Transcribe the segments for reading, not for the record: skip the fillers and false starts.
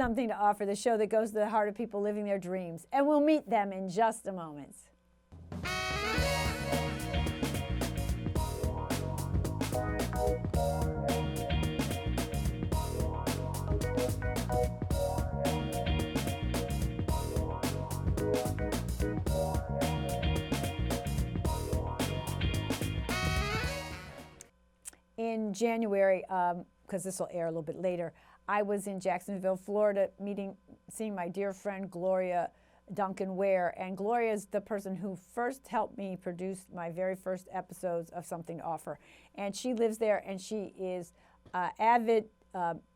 Something to Offer, the show that goes to the heart of people living their dreams. And we'll meet them in just a moment. In January, because this will air a little bit later, I was in Jacksonville, Florida, seeing my dear friend Gloria Duncan Ware. And Gloria is the person who first helped me produce my very first episodes of Something to Offer. And she lives there, and she is avid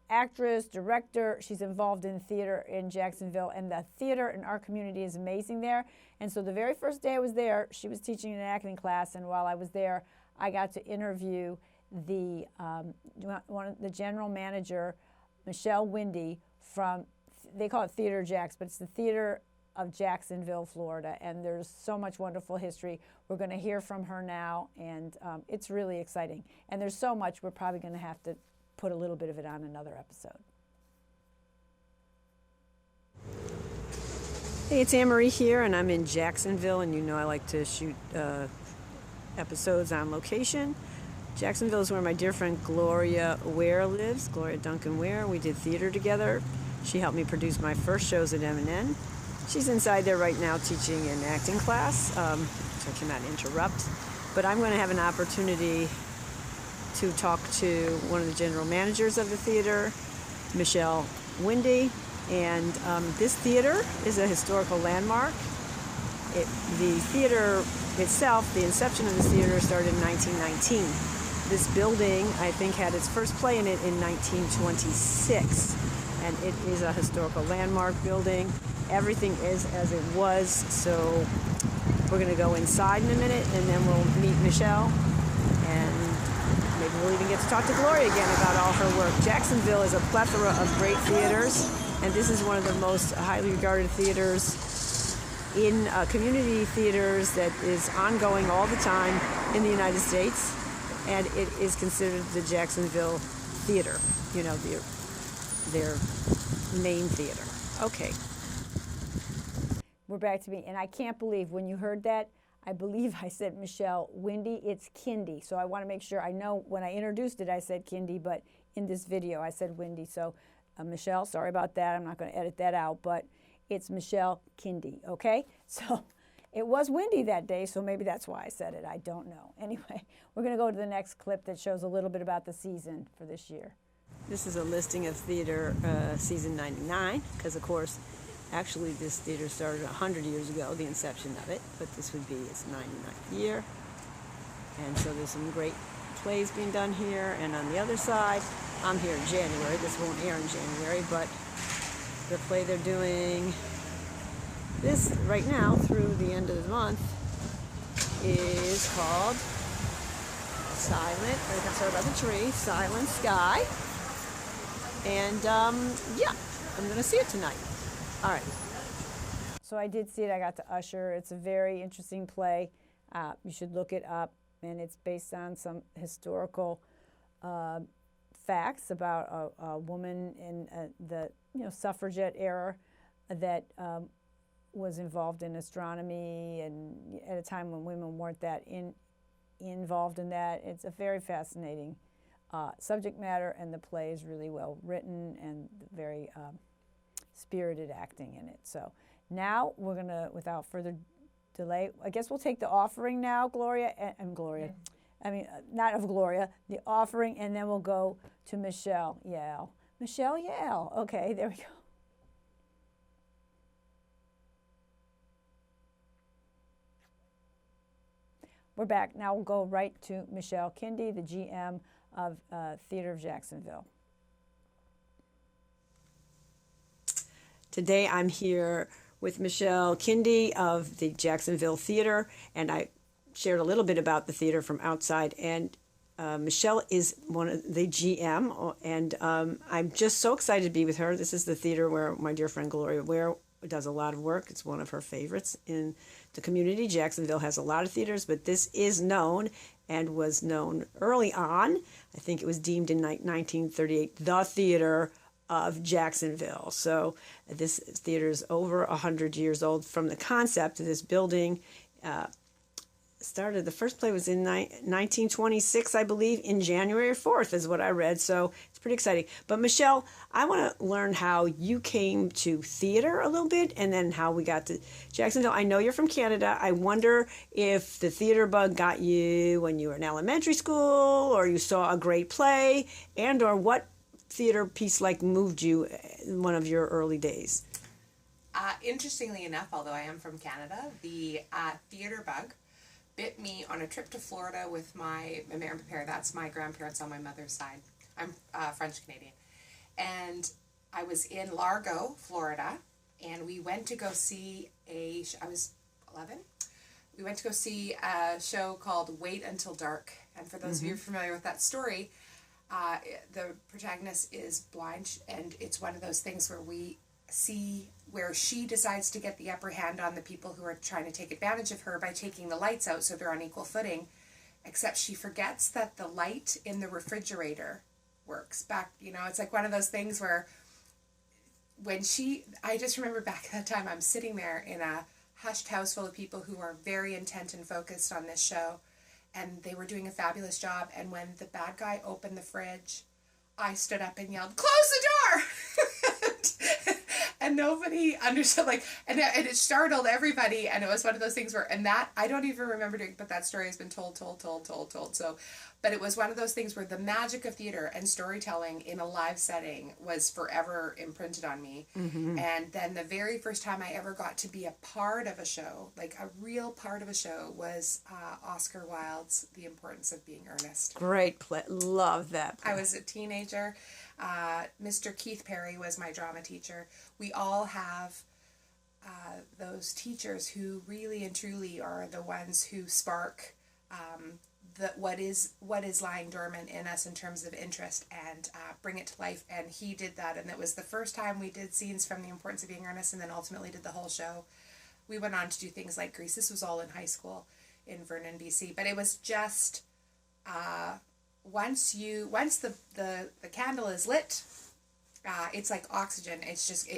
actress, director. She's involved in theater in Jacksonville, and the theater in our community is amazing there. And so the very first day I was there, she was teaching an acting class, and while I was there, I got to interview the general manager, Michelle Kindy, from, they call it Theater Jacks, but it's the Theater of Jacksonville, Florida, and there's so much wonderful history. We're going to hear from her now, and it's really exciting. And there's so much, we're probably going to have to put a little bit of it on another episode. Hey, it's Anne-Marie here, and I'm in Jacksonville, and you know I like to shoot episodes on location. Jacksonville is where my dear friend Gloria Ware lives, Gloria Duncan Ware. We did theater together. She helped me produce my first shows at M&N. She's inside there right now teaching an acting class, so I cannot interrupt. But I'm going to have an opportunity to talk to one of the general managers of the theater, Michelle Kindy. And this theater is a historical landmark. The theater itself, the inception of this theater started in 1919. This building, I think, had its first play in it in 1926, and it is a historical landmark building. Everything is as it was, so we're going to go inside in a minute, and then we'll meet Michelle, and maybe we'll even get to talk to Gloria again about all her work. Jacksonville is a plethora of great theaters, and this is one of the most highly regarded theaters in community theaters that is ongoing all the time in the United States. And it is considered the Jacksonville Theater, you know, their main theater. Okay. We're back to me, and I can't believe when you heard that, I believe I said Michelle Kindy. It's Kindy, so I want to make sure I know when I introduced it I said Kindy, but in this video I said Kindy. So Michelle, sorry about that. I'm not going to edit that out, but it's Michelle Kindy, okay? So it was windy that day, so maybe that's why I said it. I don't know. Anyway, we're going to go to the next clip that shows a little bit about the season for this year. This is a listing of theater season 99, because, of course, actually this theater started 100 years ago, the inception of it, but this would be its 99th year. And so there's some great plays being done here. And on the other side, I'm here in January. This won't air in January, but the play they're doing this right now through the end of the month is called Silent, I'm sorry about the tree, Silent Sky. And yeah, I'm going to see it tonight. All right. So I did see it. I got to usher. It's a very interesting play. You should look it up. And it's based on some historical facts about a woman in the suffragette era that was involved in astronomy, and at a time when women weren't that involved in that. It's a very fascinating subject matter, and the play is really well written and very spirited acting in it. So now we're going to, without further delay, I guess we'll take the offering now, Gloria, and Gloria. Yeah. I mean, not of Gloria, the offering, and then we'll go to Michelle Yael. Michelle Yael. Okay, there we go. We're back. Now we'll go right to Michelle Kindy, the GM of Theater of Jacksonville. Today I'm here with Michelle Kindy of the Jacksonville Theater, and I shared a little bit about the theater from outside, and Michelle is one of the GM, and I'm just so excited to be with her. This is the theater where my dear friend Gloria Ware does a lot of work. It's one of her favorites in the community. Jacksonville has a lot of theaters, but this is known and was known early on. I think it was deemed in 1938 the theater of Jacksonville. So this theater is over 100 years old from the concept of this building. Started, the first play was in 1926, I believe, in January 4th is what I read. So it's pretty exciting. But Michelle, I want to learn how you came to theater a little bit and then how we got to Jacksonville. I know you're from Canada. I wonder if the theater bug got you when you were in elementary school or you saw a great play and or what theater piece like moved you in one of your early days. Interestingly enough, although I am from Canada, the theater bug bit me on a trip to Florida with my mère and père. That's my grandparents on my mother's side. I'm French-Canadian. And I was in Largo, Florida, and we went to go see I was 11. We went to go see a show called Wait Until Dark. And for those of you who are familiar with that story, the protagonist is blind, and it's one of those things where we see where she decides to get the upper hand on the people who are trying to take advantage of her by taking the lights out so they're on equal footing, except she forgets that the light in the refrigerator works. It's like one of those things where I just remember back at that time, I'm sitting there in a hushed house full of people who are very intent and focused on this show, and they were doing a fabulous job, and when the bad guy opened the fridge, I stood up and yelled, "Close the door!" And nobody understood, and it startled everybody, and it was one of those things where, and that, I don't even remember doing, but that story has been told, so, but it was one of those things where the magic of theater and storytelling in a live setting was forever imprinted on me, and then the very first time I ever got to be a part of a show, like a real part of a show, was Oscar Wilde's The Importance of Being Earnest. Great play, love that play. I was a teenager. Mr. Keith Perry was my drama teacher. We all have those teachers who really and truly are the ones who spark what is lying dormant in us in terms of interest and bring it to life. And he did that, and it was the first time we did scenes from The Importance of Being Earnest, and then ultimately did the whole show. We went on to do things like Grease. This was all in high school in Vernon, BC. But it was just once the candle is lit, it's like oxygen. It's just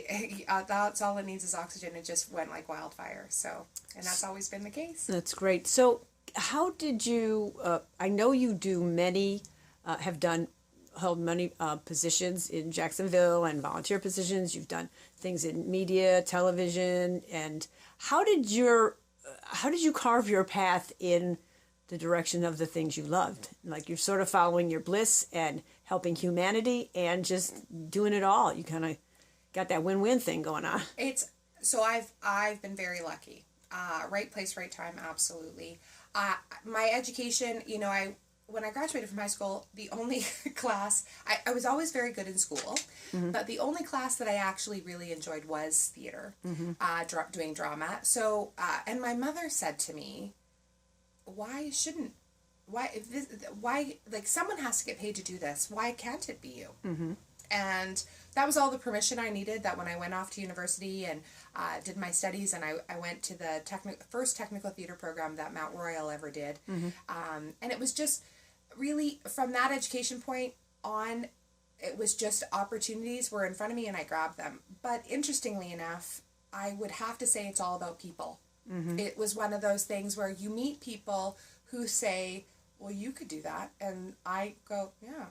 that's all it needs is oxygen. It just went like wildfire. So, and that's always been the case. That's great. So, how did you? I know you do many, held many positions in Jacksonville and volunteer positions. You've done things in media, television, and how did you carve your path in the direction of the things you loved? Like, you're sort of following your bliss and helping humanity and just doing it all. You kind of got that win-win thing going on. I've been very lucky. Right place, right time, absolutely. My education, when I graduated from high school, the only class, I was always very good in school, but the only class that I actually really enjoyed was theater, doing drama. So, and my mother said to me, why, someone has to get paid to do this. Why can't it be you? And that was all the permission I needed, that when I went off to university and did my studies, and I went to the first technical theater program that Mount Royal ever did. And it was just really, from that education point on, it was just opportunities were in front of me and I grabbed them. But interestingly enough, I would have to say it's all about people. It was one of those things where you meet people who say, well, you could do that. And I go, yeah.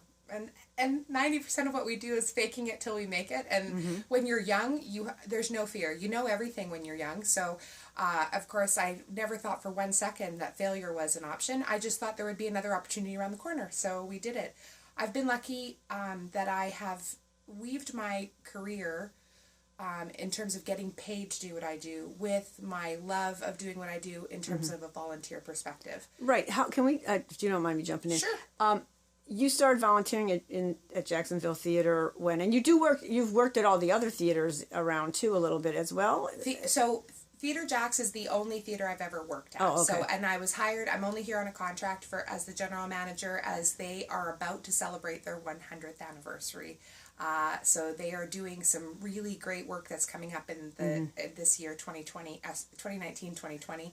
And 90% of what we do is faking it till we make it. And when you're young, there's no fear. You know everything when you're young. So, of course, I never thought for 1 second that failure was an option. I just thought there would be another opportunity around the corner. So we did it. I've been lucky that I have weaved my career in terms of getting paid to do what I do with my love of doing what I do in terms of a volunteer perspective. Right. How can we, if you don't mind me jumping in. Sure. You started volunteering at Jacksonville Theater when, and you've worked at all the other theaters around too a little bit as well. So Theatre Jax is the only theater I've ever worked at. Oh, okay. So, and I was hired, I'm only here on a contract as the general manager, as they are about to celebrate their 100th anniversary. So they are doing some really great work that's coming up in this year, 2019, 2020.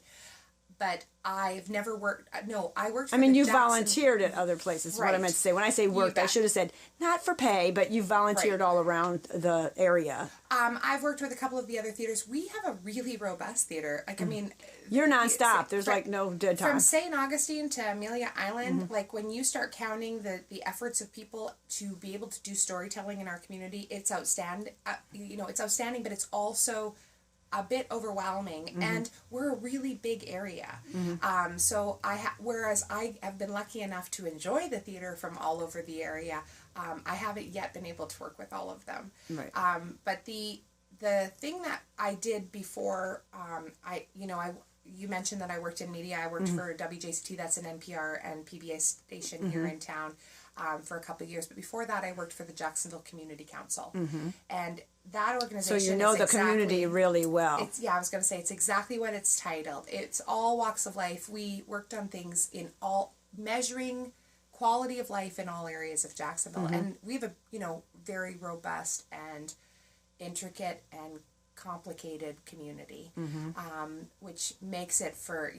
but I've never worked. No, I worked. For I mean, the you Jackson, volunteered at other places. Is what I Right. meant to say. When I say worked, I bet. should have said not for pay, but you volunteered Right. all around the area. I've worked with a couple of the other theaters. We have a really robust theater. Like, I mean, You're nonstop. There's like no dead time. from St. Augustine to Amelia Island, like when you start counting the efforts of people to be able to do storytelling in our community, it's outstanding. It's outstanding, but it's also a bit overwhelming, and we're a really big area. So whereas I have been lucky enough to enjoy the theater from all over the area, I haven't yet been able to work with all of them. Right. But the thing that I did before, you mentioned that I worked in media. I worked for WJCT, that's an NPR and PBS station here in town, for a couple of years. But before that, I worked for the Jacksonville Community Council. And that organization So you know is the community really well. I was going to say, it's exactly what it's titled. It's all walks of life. We worked on things in all, measuring quality of life in all areas of Jacksonville. And we have a, very robust and intricate and complicated community, which makes it for,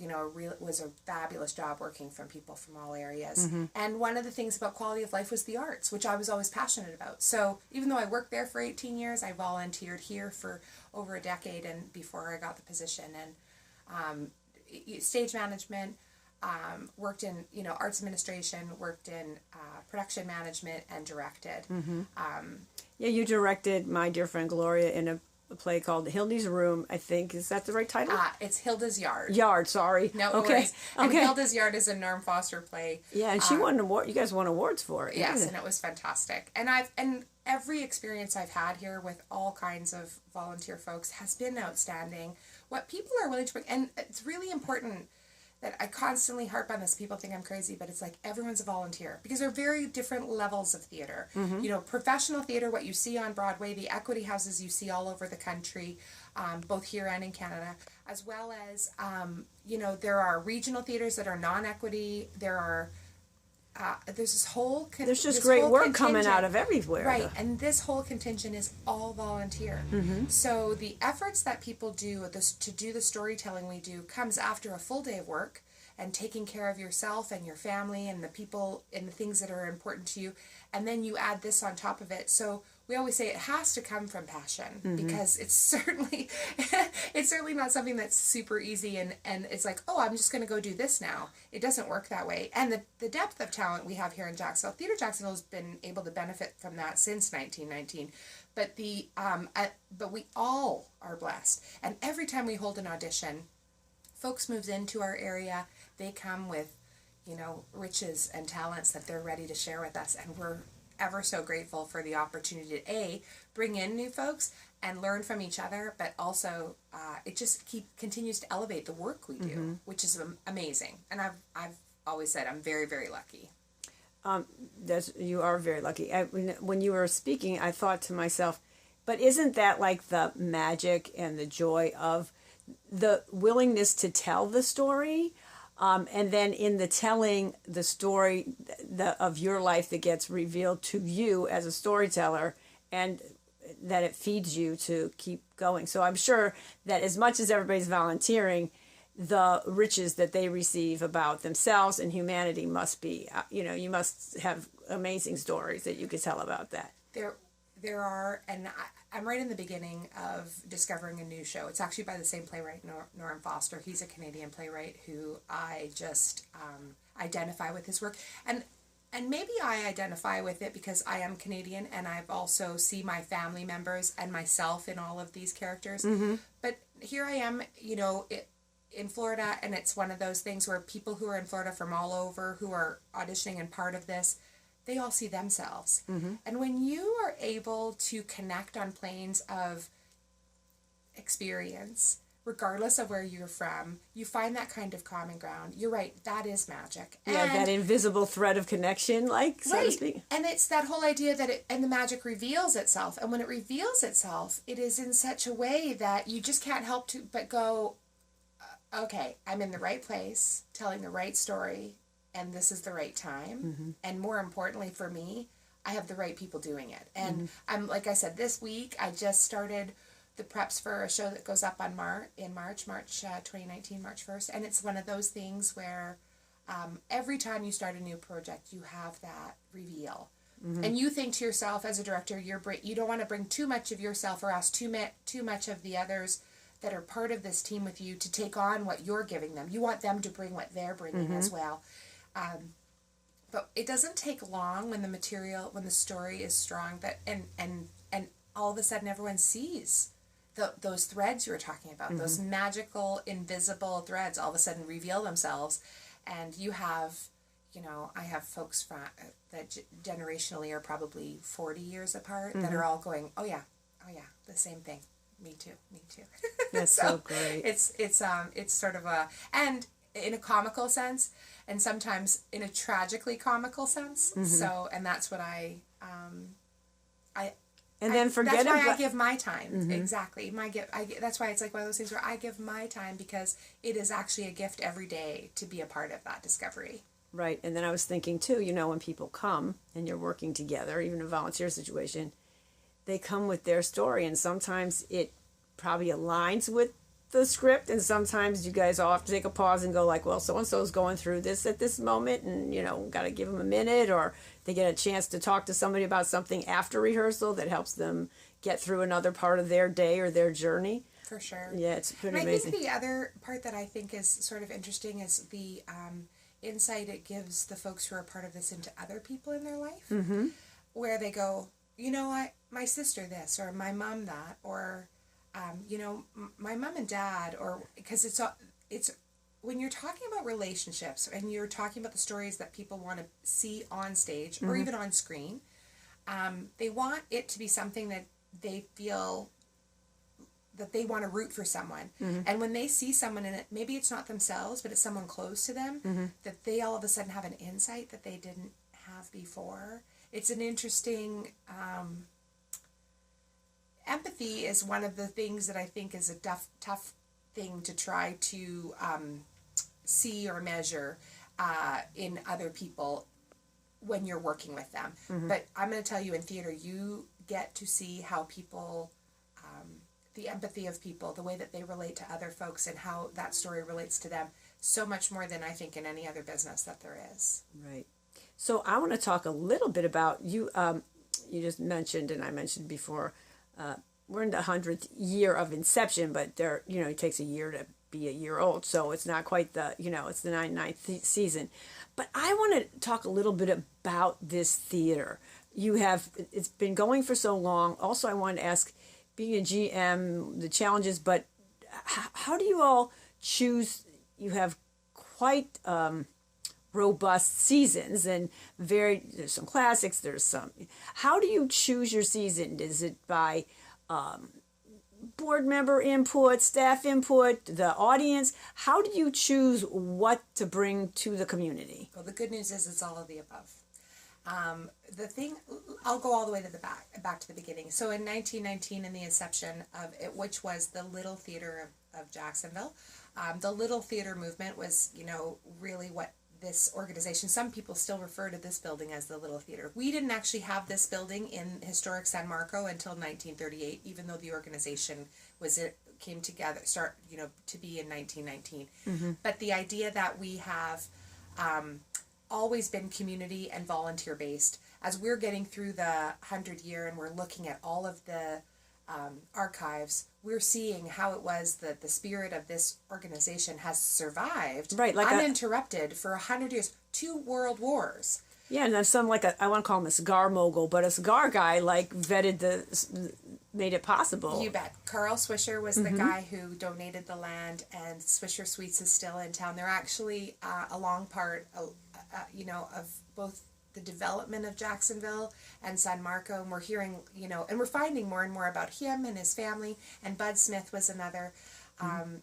was a fabulous job working from people from all areas. And one of the things about quality of life was the arts, which I was always passionate about. So even though I worked there for 18 years, I volunteered here for over a decade and before I got the position. And stage management, worked in, arts administration, worked in production management, and directed. Yeah, you directed my dear friend Gloria in a play called Hildy's Room, I think. Is that the right title? It's Hilda's Yard. Yard, sorry. No okay. worries. And Okay. Hilda's Yard is a Norm Foster play. Yeah, and she won an award. You guys won awards for it. Yes, and it was fantastic. And every experience I've had here with all kinds of volunteer folks has been outstanding. What people are willing to bring, and it's really important that I constantly harp on this. People think I'm crazy, but it's like everyone's a volunteer because they're very different levels of theater. Professional theater, what you see on Broadway, the equity houses you see all over the country, both here and in Canada, as well as, there are regional theaters that are non-equity. There are, there's this whole... There's just great work coming out of everywhere. Right, and this whole contingent is all volunteer. So the efforts that people do to do the storytelling we do comes after a full day of work and taking care of yourself and your family and the people and the things that are important to you, and then you add this on top of it. So we always say it has to come from passion because it's certainly not something that's super easy and it's like, oh, I'm just going to go do this now. It doesn't work that way. And the depth of talent we have here in Jacksonville, Theatre Jacksonville has been able to benefit from that since 1919. But but we all are blessed. And every time we hold an audition, folks moves into our area, they come with, riches and talents that they're ready to share with us. And we're ever so grateful for the opportunity to bring in new folks and learn from each other, but also it just continues to elevate the work we do, which is amazing. And I've always said I'm very, very lucky. You are very lucky. When you were speaking, I thought to myself, but isn't that like the magic and the joy of the willingness to tell the story? And then in the telling the story of your life that gets revealed to you as a storyteller, and that it feeds you to keep going. So I'm sure that as much as everybody's volunteering, the riches that they receive about themselves and humanity must be, you must have amazing stories that you could tell about that. There are, and I'm right in the beginning of discovering a new show. It's actually by the same playwright, Norm Foster. He's a Canadian playwright who I just identify with his work. And maybe I identify with it because I am Canadian and I've also see my family members and myself in all of these characters. But here I am, in Florida, and it's one of those things where people who are in Florida from all over who are auditioning and part of this, they all see themselves. And when you are able to connect on planes of experience, regardless of where you're from, you find that kind of common ground. You're right, that is magic. Yeah, that invisible thread of connection, so to speak. And it's that whole idea that the magic reveals itself. And when it reveals itself, it is in such a way that you just can't help but go, okay, I'm in the right place, telling the right story, and this is the right time. And more importantly for me, I have the right people doing it. And I'm, like I said, this week I just started the preps for a show that goes up on March 2019, March 1st. And it's one of those things where every time you start a new project, you have that reveal. And you think to yourself as a director, you don't want to bring too much of yourself or ask too much of the others that are part of this team with you to take on what you're giving them. You want them to bring what they're bringing as well. But it doesn't take long when the story is strong, and all of a sudden everyone sees those threads you were talking about, those magical, invisible threads all of a sudden reveal themselves, and you have, I have folks that generationally are probably 40 years apart that are all going, oh yeah, the same thing. Me too. That's so great. It's sort of and in a comical sense, and sometimes in a tragically comical sense. So, and that's what that's why I give my time. Exactly. That's why it's like one of those things where I give my time, because it is actually a gift every day to be a part of that discovery. Right. And then I was thinking too, when people come and you're working together, even a volunteer situation, they come with their story, and sometimes it probably aligns with the script, and sometimes you guys all have to take a pause and go like, well, so-and-so is going through this at this moment, and got to give them a minute, or they get a chance to talk to somebody about something after rehearsal that helps them get through another part of their day or their journey. For sure. Yeah, it's pretty amazing. amazing. I think the other part that I think is sort of interesting is the insight it gives the folks who are part of this into other people in their life, where they go, my sister this, or my mom that, or my mom and dad, or because it's when you're talking about relationships and you're talking about the stories that people want to see on stage or even on screen, they want it to be something that they feel that they want to root for someone. And when they see someone in it, maybe it's not themselves, but it's someone close to them, that they all of a sudden have an insight that they didn't have before. It's an interesting... empathy is one of the things that I think is a tough thing to try to see or measure in other people when you're working with them. But I'm going to tell you, in theater, you get to see how people, the empathy of people, the way that they relate to other folks, and how that story relates to them, so much more than I think in any other business that there is. Right. So I want to talk a little bit about you. You just mentioned, and I mentioned before, we're in the 100th year of inception, but it takes a year to be a year old, so it's not quite it's the 99th season. But I want to talk a little bit about this theater. It's been going for so long. Also, I wanted to ask, being a GM, the challenges, but how do you all choose? You have quite robust seasons, and there's some classics, there's some. How do you choose your season? Is it by board member input, staff input, the audience? How do you choose what to bring to the community? Well, the good news is it's all of the above. The thing, I'll go all the way to the back to the beginning. So in 1919, in the inception of it, which was the Little Theater of Jacksonville, the Little Theater movement was, really what this organization, some people still refer to this building as the Little Theater. We didn't actually have this building in historic San Marco until 1938, even though the organization came together, to be in 1919. But the idea that we have always been community and volunteer based, as we're getting through the 100 year and we're looking at all of the archives, we're seeing how it was that the spirit of this organization has survived uninterrupted for 100 years, 2 world wars. Yeah, and then some I want to call him a cigar mogul, but a cigar guy made it possible. You bet. Carl Swisher was the guy who donated the land, and Swisher Sweets is still in town. They're actually a long part, of both the development of Jacksonville and San Marco, and we're hearing, and we're finding more and more about him and his family, and Bud Smith was another, and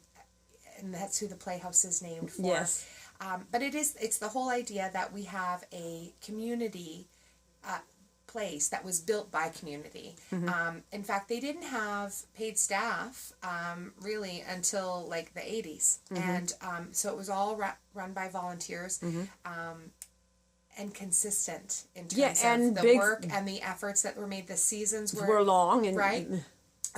that's who the Playhouse is named for. Yes. But it's the whole idea that we have a community place that was built by community. In fact, they didn't have paid staff really until the 80s, and so it was all run by volunteers. And consistent in terms of the work and the efforts that were made. The seasons were long, and right.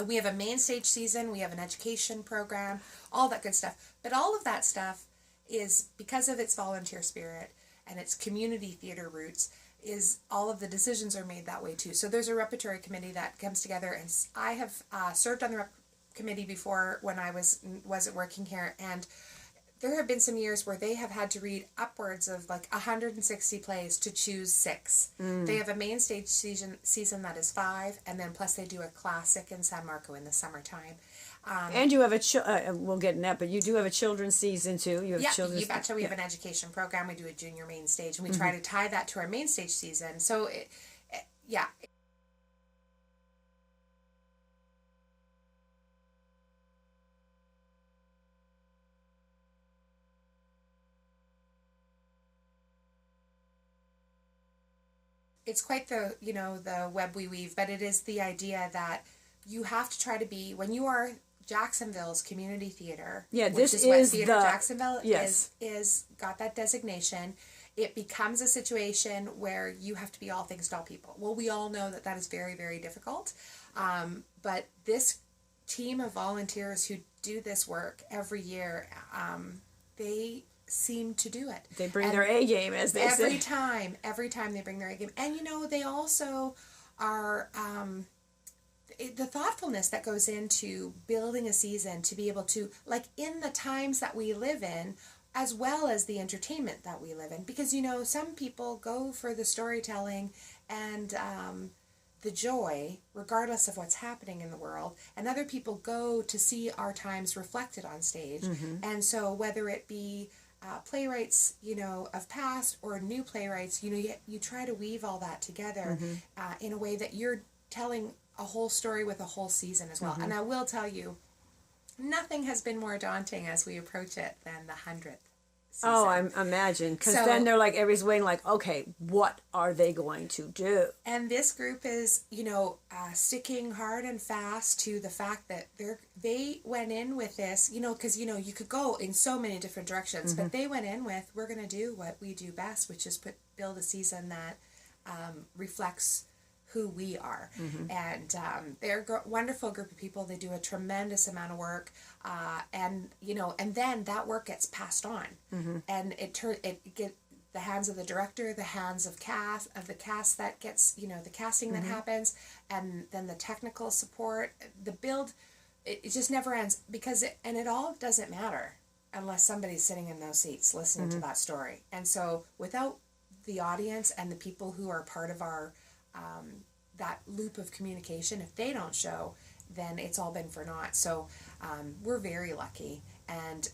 We have a main stage season, we have an education program, all that good stuff. But all of that stuff is, because of its volunteer spirit and its community theater roots, is all of the decisions are made that way too. So there's a repertory committee that comes together, and I have served on the committee before when I wasn't working here, and there have been some years where they have had to read upwards of like 160 plays to choose 6. They have a main stage season that is 5, and then plus they do a classic in San Marco in the summertime. And you have we'll get in that, but you do have a children's season too. You have children's. You betcha. We have an education program. We do a junior main stage, and we try to tie that to our main stage season. So, yeah. It's quite the the web we weave, but it is the idea that you have to try to be, when you are Jacksonville's community theater. Yeah, which this is what is Theatre Jacksonville yes. is got that designation. It becomes a situation where you have to be all things to all people. Well, we all know that is very, very difficult. But this team of volunteers who do this work every year, they seem to do it. They bring their A game, as they say. Every time they bring their A game. And they also are the thoughtfulness that goes into building a season to be able to, like, in the times that we live in, as well as the entertainment that we live in. Because, some people go for the storytelling and the joy, regardless of what's happening in the world, and other people go to see our times reflected on stage. And so whether it be playwrights, of past, or new playwrights, you try to weave all that together in a way that you're telling a whole story with a whole season as well. And I will tell you, nothing has been more daunting as we approach it than the 100th season. Oh, I imagine. Because then they're like, everybody's waiting like, okay, what are they going to do? And this group is, sticking hard and fast to the fact that they went in with this, because, you could go in so many different directions, but they went in with, we're going to do what we do best, which is build a season that reflects who we are. And they're a wonderful group of people. They do a tremendous amount of work, and then that work gets passed on, and it get the hands of the director, the hands of the cast that gets, the casting that happens, and then the technical support, the build. It just never ends, because it all doesn't matter unless somebody's sitting in those seats listening to that story. And so without the audience and the people who are part of our that loop of communication, if they don't show, then it's all been for naught. So we're very lucky, and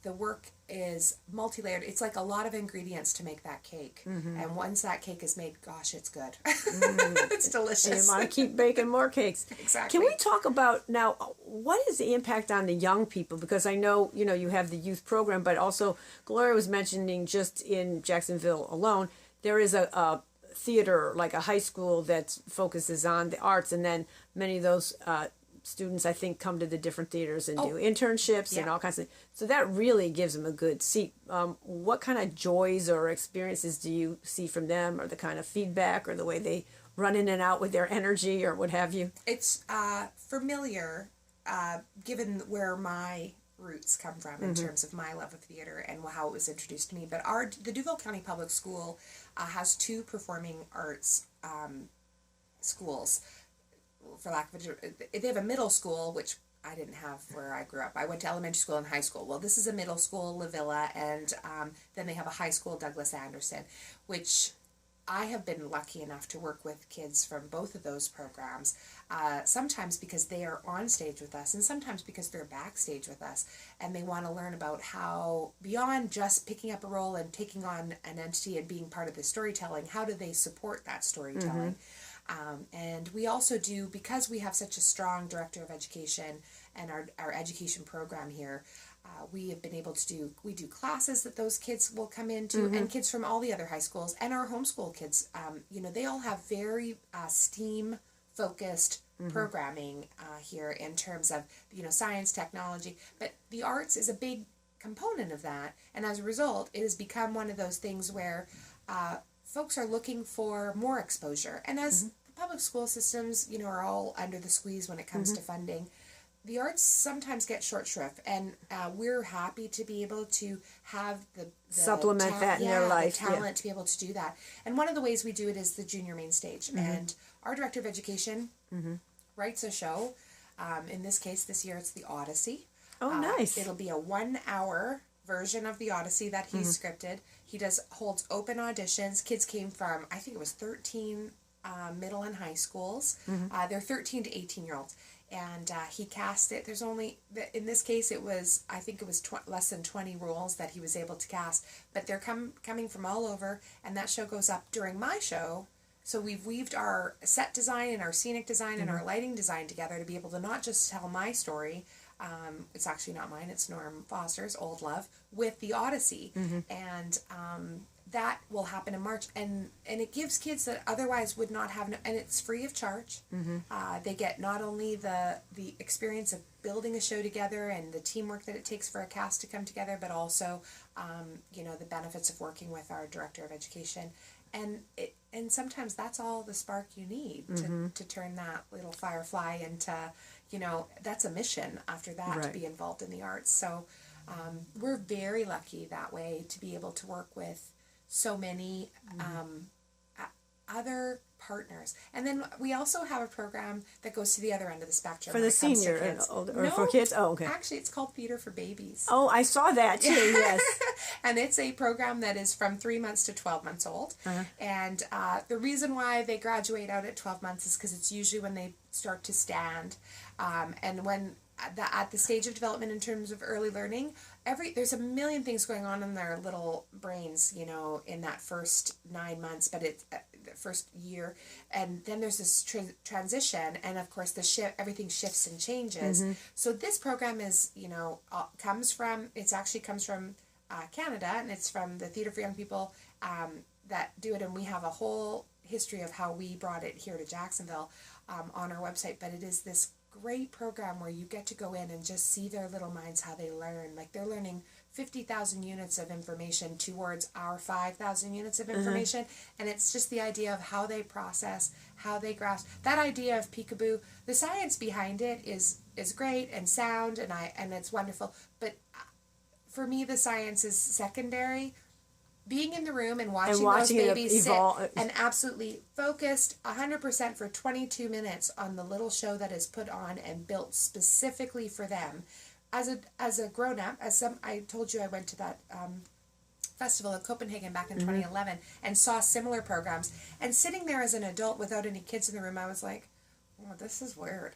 the work is multi-layered. It's like a lot of ingredients to make that cake, and once that cake is made, gosh, it's good. It's delicious. You want to keep baking more cakes. Exactly. Can we talk about now, what is the impact on the young people? Because I know, you have the youth program, but also Gloria was mentioning, just in Jacksonville alone, there is a theater, like a high school that focuses on the arts, and then many of those students, I think, come to the different theaters and do internships and all kinds of. So that really gives them a good seat. What kind of joys or experiences do you see from them, or the kind of feedback, or the way they run in and out with their energy, or what have you? It's familiar, given where my roots come from in terms of my love of theater and how it was introduced to me. But the Duval County Public School has 2 performing arts schools, for lack of a. They have a middle school, which I didn't have where I grew up. I went to elementary school and high school. Well, this is a middle school, La Villa, and then they have a high school, Douglas Anderson, which I have been lucky enough to work with kids from both of those programs, sometimes because they are on stage with us, and sometimes because they're backstage with us, and they want to learn about how, beyond just picking up a role and taking on an entity and being part of the storytelling, how do they support that storytelling? And we also do, because we have such a strong director of education and our education program here, we have been able to do classes that those kids will come into, and kids from all the other high schools, and our homeschool kids, they all have very STEAM focused programming here in terms of, science, technology, but the arts is a big component of that, and as a result, it has become one of those things where folks are looking for more exposure, and as public school systems, are all under the squeeze when it comes to funding. The arts sometimes get short shrift, and we're happy to be able to have the supplement that in their life, the talent to be able to do that. And one of the ways we do it is the junior main stage. And our director of education writes a show. In this case, this year it's the Odyssey. Oh, nice! It'll be a 1-hour version of the Odyssey that he's scripted. He holds open auditions. Kids came from, I think it was 13 middle and high schools. They're 13 to 18-year-olds. And he cast it. There's only, in this case, I think it was less than 20 roles that he was able to cast. But they're coming from all over, and that show goes up during my show. So we've weaved our set design and our scenic design and our lighting design together to be able to not just tell my story. It's actually not mine. It's Norm Foster's, Old Love, with the Odyssey. And that will happen in March, and it gives kids that otherwise would not have, and it's free of charge. They get not only the experience of building a show together and the teamwork that it takes for a cast to come together, but also, the benefits of working with our director of education, and sometimes that's all the spark you need to turn that little firefly into, that's a mission after that to be involved in the arts. So we're very lucky that way to be able to work with so many other partners. And then we also have a program that goes to the other end of the spectrum. For the senior and older, or for kids? Oh, okay. Actually, it's called Theater for Babies. Oh, I saw that too, yes. And it's a program that is from 3 months to 12 months old. And the reason why they graduate out at 12 months is because it's usually when they start to stand. And when at the stage of development in terms of early learning, there's a million things going on in their little brains, in that first 9 months, but it's the first year, and then there's this transition, and of course everything shifts and changes. So this program is, comes from Canada, and it's from the Theatre for Young People that do it, and we have a whole history of how we brought it here to Jacksonville on our website. But it is this great program where you get to go in and just see their little minds, how they learn. Like, they're learning 50,000 units of information towards our 5,000 units of information. And it's just the idea of how they process, how they grasp. That idea of peekaboo, the science behind it is great and sound, and it's wonderful. But for me, the science is secondary. Being in the room and watching those babies sit and absolutely focused 100% for 22 minutes on the little show that is put on and built specifically for them. As a grown-up, I told you I went to that festival in Copenhagen back in 2011 and saw similar programs. And sitting there as an adult without any kids in the room, I was like, oh, this is weird.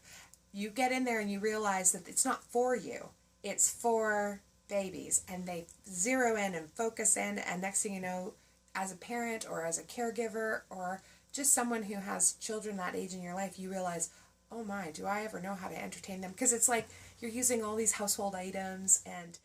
You get in there and you realize that it's not for you. It's for babies, and they zero in and focus in, and next thing you know, as a parent or as a caregiver or just someone who has children that age in your life, you realize, oh my, do I ever know how to entertain them? Because it's like you're using all these household items, and